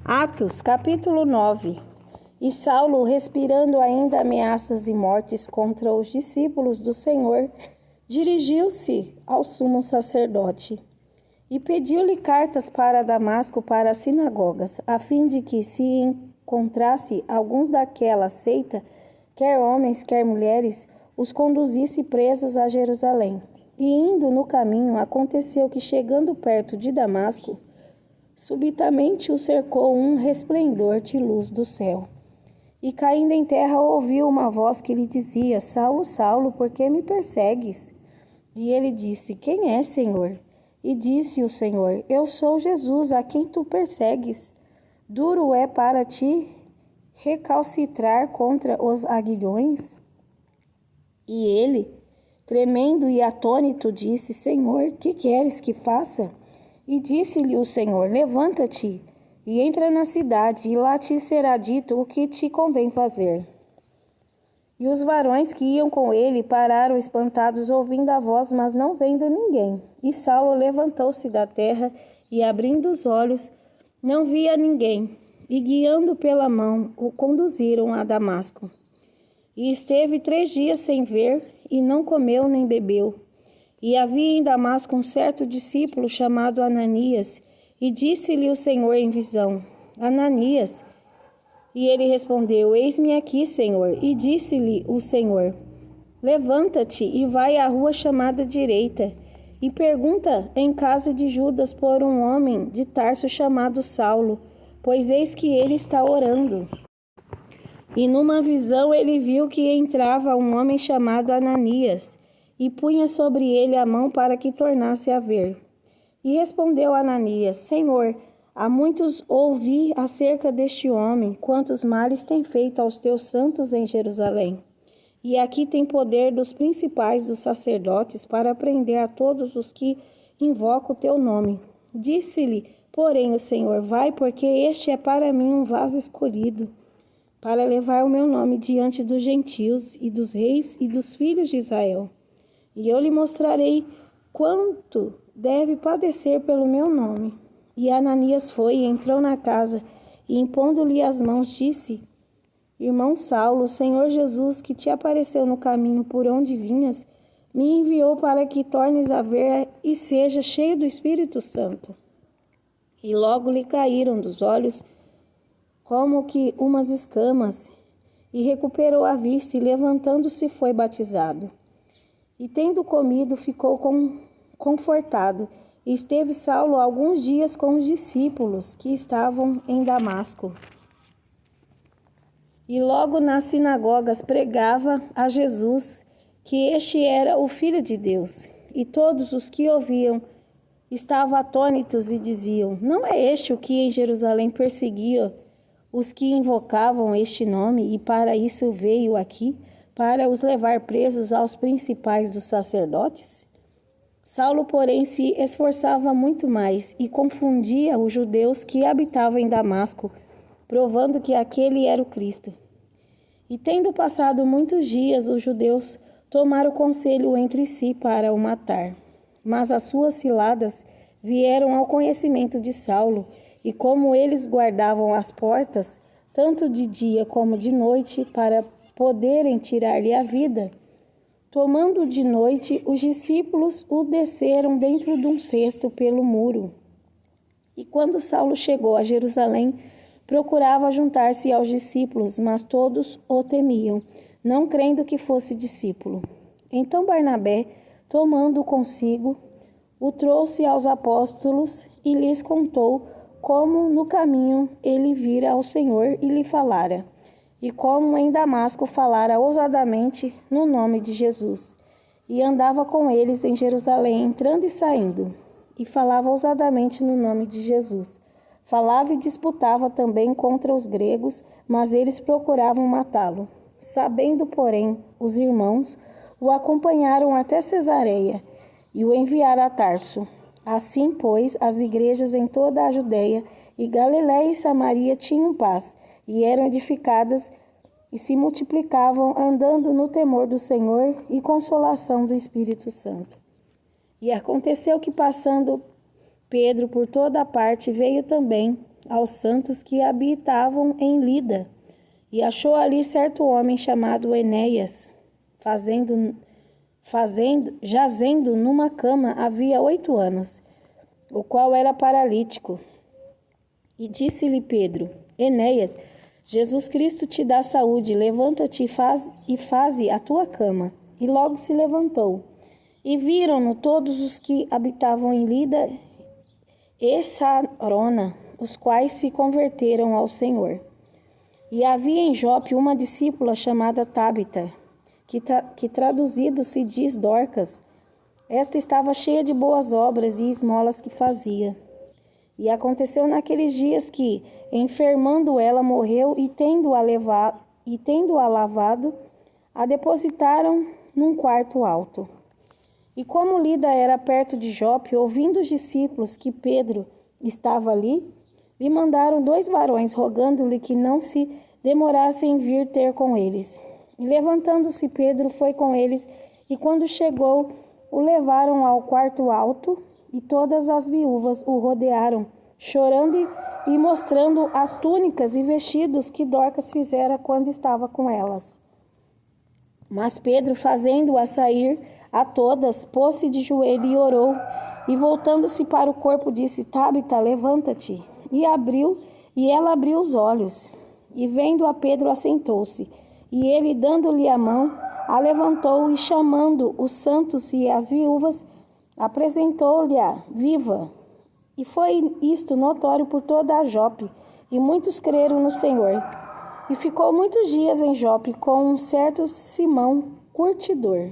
Atos, capítulo 9. E Saulo, respirando ainda ameaças e mortes contra os discípulos do Senhor, dirigiu-se ao sumo sacerdote e pediu-lhe cartas para Damasco para as sinagogas, a fim de que, se encontrasse alguns daquela seita, quer homens, quer mulheres, os conduzisse presos a Jerusalém. E indo no caminho, aconteceu que, chegando perto de Damasco, subitamente o cercou um resplendor de luz do céu. E caindo em terra, ouviu uma voz que lhe dizia: Saulo, Saulo, por que me persegues? E ele disse: Quem é, Senhor? E disse o Senhor: Eu sou Jesus, a quem tu persegues. Duro é para ti recalcitrar contra os aguilhões? E ele, tremendo e atônito, disse: Senhor, que queres que faça? E disse-lhe o Senhor: Levanta-te e entra na cidade, e lá te será dito o que te convém fazer. E os varões que iam com ele pararam espantados, ouvindo a voz, mas não vendo ninguém. E Saulo levantou-se da terra e, abrindo os olhos, não via ninguém. E, guiando pela mão, o conduziram a Damasco. E esteve 3 dias sem ver, e não comeu nem bebeu. E havia em Damasco um certo discípulo chamado Ananias, e disse-lhe o Senhor em visão: Ananias. E ele respondeu: Eis-me aqui, Senhor. E disse-lhe o Senhor: Levanta-te e vai à rua chamada Direita, e pergunta em casa de Judas por um homem de Tarso chamado Saulo, pois eis que ele está orando. E numa visão ele viu que entrava um homem chamado Ananias, e punha sobre ele a mão para que tornasse a ver. E respondeu Ananias: Senhor, há muitos ouvi acerca deste homem, quantos males tem feito aos teus santos em Jerusalém. E aqui tem poder dos principais dos sacerdotes para prender a todos os que invocam o teu nome. Disse-lhe, porém, o Senhor: Vai, porque este é para mim um vaso escolhido, para levar o meu nome diante dos gentios e dos reis e dos filhos de Israel. E eu lhe mostrarei quanto deve padecer pelo meu nome. E Ananias foi e entrou na casa, e impondo-lhe as mãos, disse: Irmão Saulo, o Senhor Jesus, que te apareceu no caminho por onde vinhas, me enviou para que tornes a ver e seja cheio do Espírito Santo. E logo lhe caíram dos olhos como que umas escamas, e recuperou a vista, e levantando-se foi batizado. E tendo comido, ficou confortado. E esteve Saulo alguns dias com os discípulos que estavam em Damasco. E logo nas sinagogas pregava a Jesus que este era o Filho de Deus. E todos os que ouviam estavam atônitos e diziam: Não é este o que em Jerusalém perseguia os que invocavam este nome, e para isso veio aqui, para os levar presos aos principais dos sacerdotes? Saulo, porém, se esforçava muito mais e confundia os judeus que habitavam em Damasco, provando que aquele era o Cristo. E tendo passado muitos dias, os judeus tomaram conselho entre si para o matar. Mas as suas ciladas vieram ao conhecimento de Saulo, e como eles guardavam as portas, tanto de dia como de noite, para poderem tirar-lhe a vida, tomando de noite, os discípulos o desceram dentro de um cesto pelo muro. E quando Saulo chegou a Jerusalém, procurava juntar-se aos discípulos, mas todos o temiam, não crendo que fosse discípulo. Então Barnabé, tomando-o consigo, o trouxe aos apóstolos e lhes contou como no caminho ele vira ao Senhor e lhe falara, e como em Damasco falara ousadamente no nome de Jesus. E andava com eles em Jerusalém, entrando e saindo, e falava ousadamente no nome de Jesus. Falava e disputava também contra os gregos, mas eles procuravam matá-lo. Sabendo, porém, os irmãos, o acompanharam até Cesareia e o enviaram a Tarso. Assim, pois, as igrejas em toda a Judeia e Galiléia e Samaria tinham paz, e eram edificadas e se multiplicavam, andando no temor do Senhor e consolação do Espírito Santo. E aconteceu que, passando Pedro por toda a parte, veio também aos santos que habitavam em Lida, e achou ali certo homem chamado Enéas, jazendo numa cama havia 8 anos, o qual era paralítico. E disse-lhe Pedro: Enéas, Jesus Cristo te dá saúde, levanta-te e faze a tua cama. E logo se levantou. E viram-no todos os que habitavam em Lida e Sarona, os quais se converteram ao Senhor. E havia em Jope uma discípula chamada Tabita, que traduzido se diz Dorcas. Esta estava cheia de boas obras e esmolas que fazia. E aconteceu naqueles dias que, enfermando ela, morreu, e tendo-a lavado, a depositaram num quarto alto. E como Lida era perto de Jope, ouvindo os discípulos que Pedro estava ali, lhe mandaram 2 varões, rogando-lhe que não se demorasse em vir ter com eles. E levantando-se Pedro foi com eles, e quando chegou, o levaram ao quarto alto, e todas as viúvas o rodearam, chorando e mostrando as túnicas e vestidos que Dorcas fizera quando estava com elas. Mas Pedro, fazendo-a sair a todas, pôs-se de joelho e orou, e voltando-se para o corpo, disse: Tabita, levanta-te. E ela abriu os olhos, e vendo a Pedro, assentou-se. E ele, dando-lhe a mão, a levantou, e chamando os santos e as viúvas, apresentou-lhe-a viva. E foi isto notório por toda a Jope, e muitos creram no Senhor. E ficou muitos dias em Jope com um certo Simão curtidor.